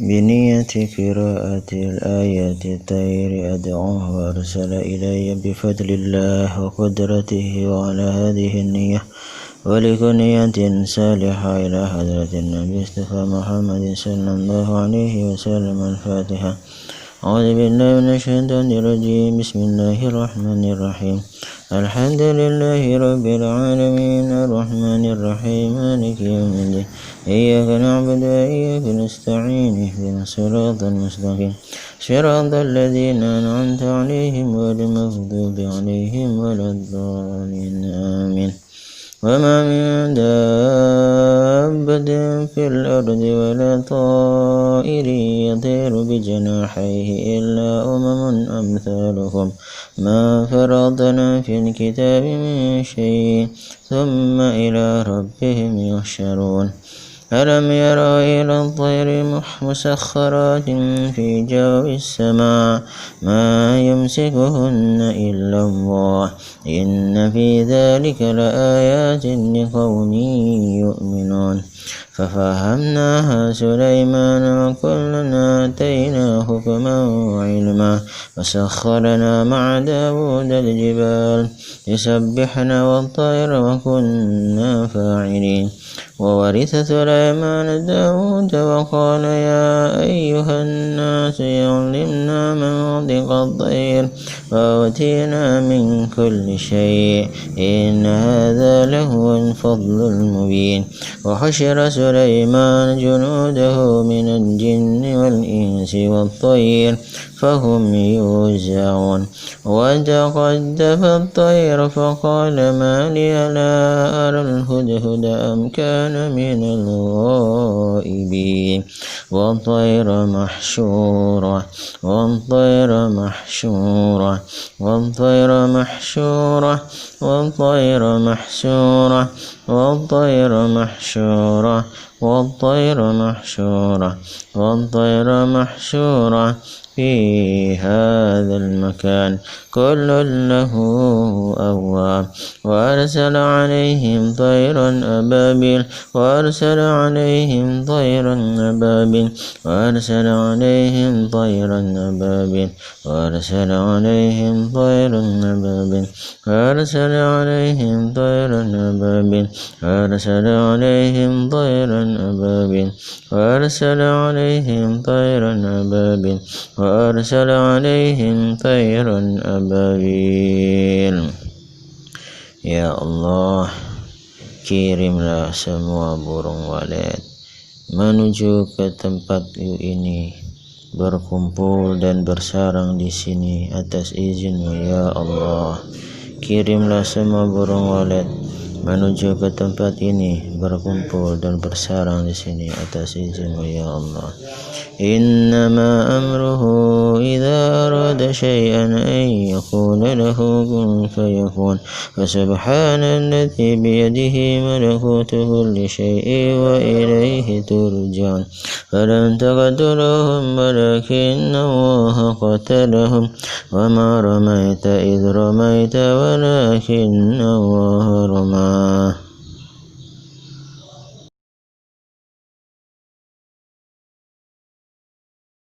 بنية قراءة الآيات الطير أدعوه وأرسل إلي بفضل الله وقدرته وعلى هذه النية ولكل نية صالحة إلى حضرة النبي مصطفى محمد صلى الله عليه وسلم. الفاتحة. أعوذ بالله من الشيطان الرجيم. بسم الله الرحمن الرحيم. الحمد لله رب العالمين الرحمن الرحيم مالك يوم الدين إياك نعبد وإياك نستعين اهدنا الصراط المستقيم صراط الذين أنعمت عليهم غير المغضوب عليهم ولا الضالين آمين. وما من دابة في الأرض ولا طائر يطير بجناحيه إلا أمثالكم ما فرضنا في الكتاب من شيء ثم إلى ربهم يحشرون. ألم يروا إلى الطير مسخرات في جو السماء ما يمسكهن إلا الله إن في ذلك لآيات لقوم يؤمنون. ففهمناها سليمان وكلنا آتيناه حكما وعلما وسخرنا مع داود الجبال يسبحن والطير وكنا فاعلين. وورث سليمان داود وقال يا أيها الناس علمنا منطق الطير وأوتينا من كل شيء إن هذا لهو الفضل المبين. وحشر سليمان جنوده من الجن والإنس والطير فهم يوزعون. وتقدف الطير فقال ما لي لا أرى الهدهد أم كان من الغائبين. والطير محشورة والطير محشورة والطير محشورة والطير محشورة والطير محشورة والطير محشورة والطير محشورة في هذا المكان كل له أواب. وأرسل عليهم طيرا أبابيل وأرسل عليهم طيرا أبابيل وأرسل عليهم طيرا أبابيل وأرسل عليهم طيرا أبابيل وأرسل عليهم طيرا أبابيل وأرسل عليهم طيرا أبابيل وأرسل عليهم طيرا أبابيل وأرسل عليهم طيرا أبابيل. Ya Allah, kirimlah semua burung walet menuju ke tempat ini, berkumpul dan bersarang di sini atas izin-Mu ya Allah. Kirimlah semua burung walet menuju ke tempat ini, berkumpul dan bersarang di sini atas izin-Mu ya Allah. Innama amruhu idza arada syai'an an yaqula lahu kun fayakun. Fasubhanalladzi biyadihi malakutu kulli syai'in wa ilayhi turja'un. Falam taqtuluhum walakinna Allaha qatalahum wa ma ramaita idh ramaita walakinna Allaha ramah.